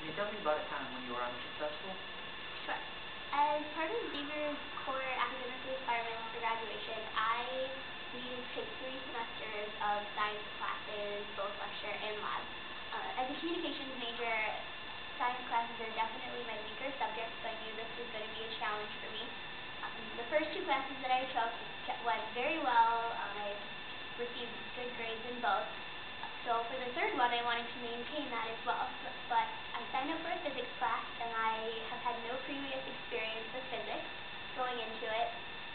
Can you tell me about a time when you were unsuccessful? Sure. As part of Xavier's core academic requirements for graduation, I needed to take 3 semesters of science classes, both lecture and lab. As a communications major, science classes are definitely my weaker subject, so I knew this was going to be a challenge for me. The first 2 classes that I took went very well. I received good grades in both. So for the third one, I wanted to maintain that as well. But I signed up for a physics class, and I have had no previous experience with physics going into it.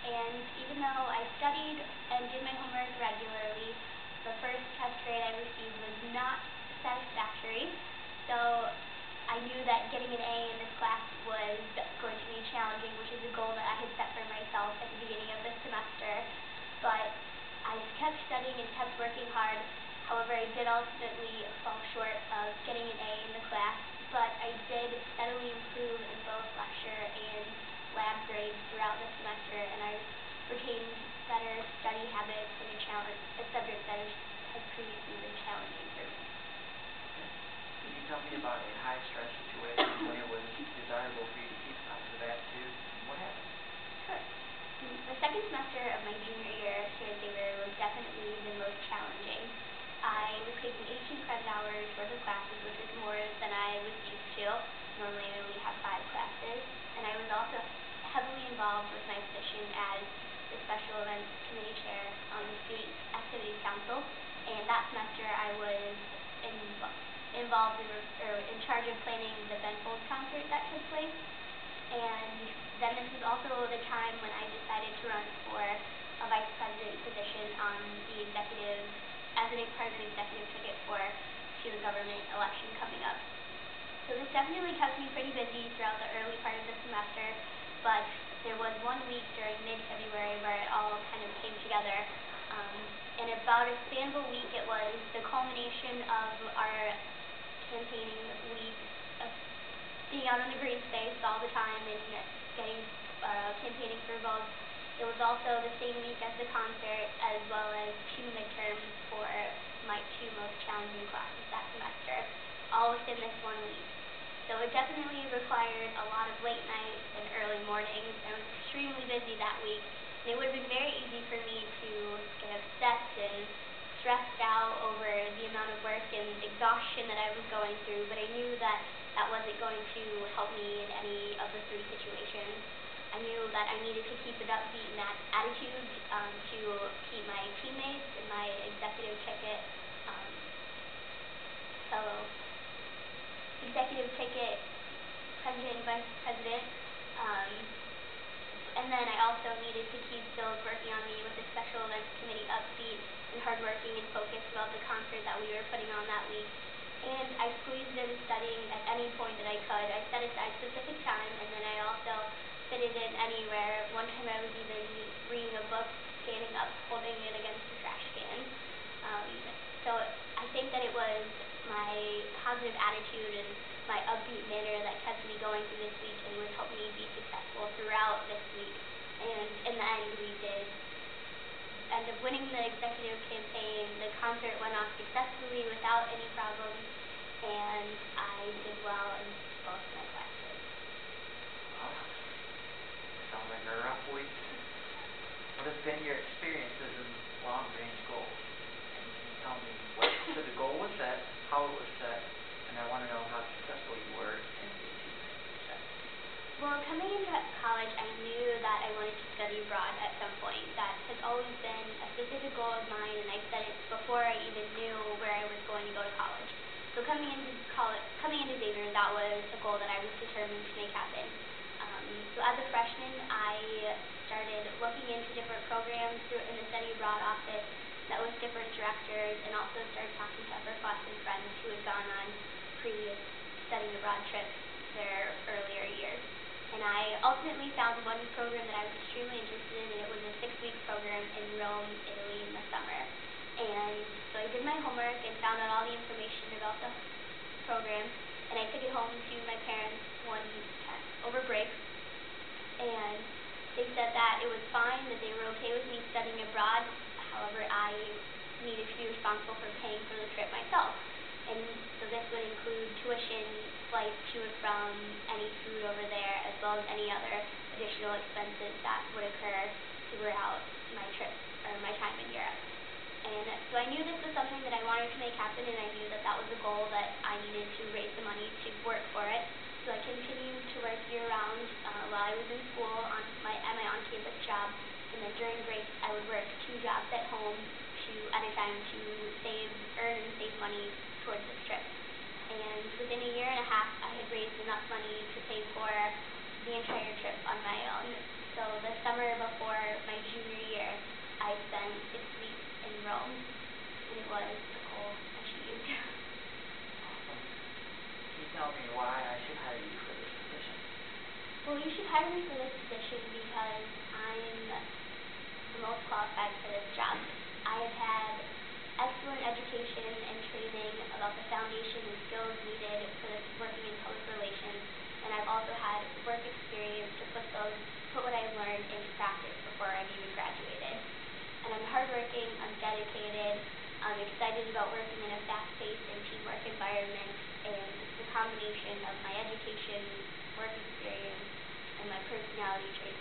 And even though I studied and did my homework regularly, the first test grade I received was not satisfactory. So I knew that getting an A in this class was going to be challenging, which is a goal that I had set for myself at the beginning of the semester. But I kept studying and kept working hard. However, I did ultimately fall short of getting an A in the class, but I did steadily improve in both lecture and lab grades throughout the semester, and I retained better study habits in a subject that has previously been challenging for me. Can you tell me about a high-stress situation when it was desirable for you to keep a positive attitude, and what happened? Sure. The second semester of my junior year here at Xavier was definitely the most challenging. I was taking 18 credit hours worth of classes, which was more than I was used to. Normally I only have 5 classes, and I was also heavily involved with my position as the Special Events Committee Chair on the Student Activities Council, and that semester I was involved in charge of planning the Ben Folds concert that took place. And then this was also the time when I decided to run for a vice president position on the executive, as a part of an executive ticket for student government election coming up. So this definitely kept me pretty busy throughout the early part of the semester, but there was one week during mid-February where it all kind of came together. In about a span of a week, it was the culmination of our campaigning week, of being out in the green space all the time and getting campaigning for votes. It was also the same week as the concert, as well as 2 midterms for my 2 most challenging classes that semester, all within this one week. So it definitely required a lot of late nights and early mornings. I was extremely busy that week, and it would have been very easy for me to get upset and stressed out over the amount of work and exhaustion that I was going through, but I knew that that wasn't going to help me in any of the 3 situations. I knew that I needed to keep an upbeat attitude to keep my teammates and my executive ticket president and vice president, and then I also needed to keep those working on me with the special events committee upbeat and hardworking and focused about the concert that we were putting on that week. And I squeezed in studying at any point that I could. I set aside specific time, and then I also fit it in anywhere. One time I was even reading a book, standing up, holding it against the trash can. So I think that it was my positive attitude and my upbeat manner that kept me going through this week and would help me be successful throughout this week. And in the end, we did end up winning the executive campaign. The concert went off successfully without any problems, and I did well in both my classes. Wow. Sounds like a rough week. What have been your experiences in long-range goals? And can you tell me what the goal was set, how it was set, and I want to know how successful you were in the achievement you set. Well, coming into college, I knew that I wanted to study abroad at some point. That has always been a specific goal of mine, and I set it before I even knew where I was going to go to college. So coming into Xavier, that was a goal that I was determined to make happen. So as a freshman, I started looking into different programs in the study abroad office, met with different directors, and also started talking to upperclassmen friends who had gone on previous study abroad trips their earlier years. And I ultimately found one program that I was extremely interested in, and it was a 6-week program in Rome, Italy in the summer. And so I did my homework and found out all the information about the program, and I took it home to my parents one time over break, and they said that it was fine, that they were okay with me studying abroad. However, I needed to be responsible for paying for the trip myself. And so this would include tuition, flights to and from, any food over there, as well as any other additional expenses that would occur throughout my trip or my time in Europe. And so I knew this was something that I wanted to make happen, and I knew that that was a goal that I needed to raise the money to work for it. So I continued to work year-round while I was in school at my on-campus job, and then during breaks I would work 2 jobs at home at a time to earn and save money towards this trip. And within a year and a half, I had raised enough money to pay for the entire trip on my own. So the summer before my junior year, I spent 6 weeks in Rome, and it was a goal achieved. Awesome. Can you tell me why I should hire you for this position? Well, you should hire me for this position because I'm the most qualified for this job. I have had excellent education and training about the foundation and skills needed for this working in public relations, and I've also had work experience to put what I've learned into practice before I've even graduated. And I'm hardworking, I'm dedicated, I'm excited about working in a fast-paced and teamwork environment, and the combination of my education, work experience, and my personality traits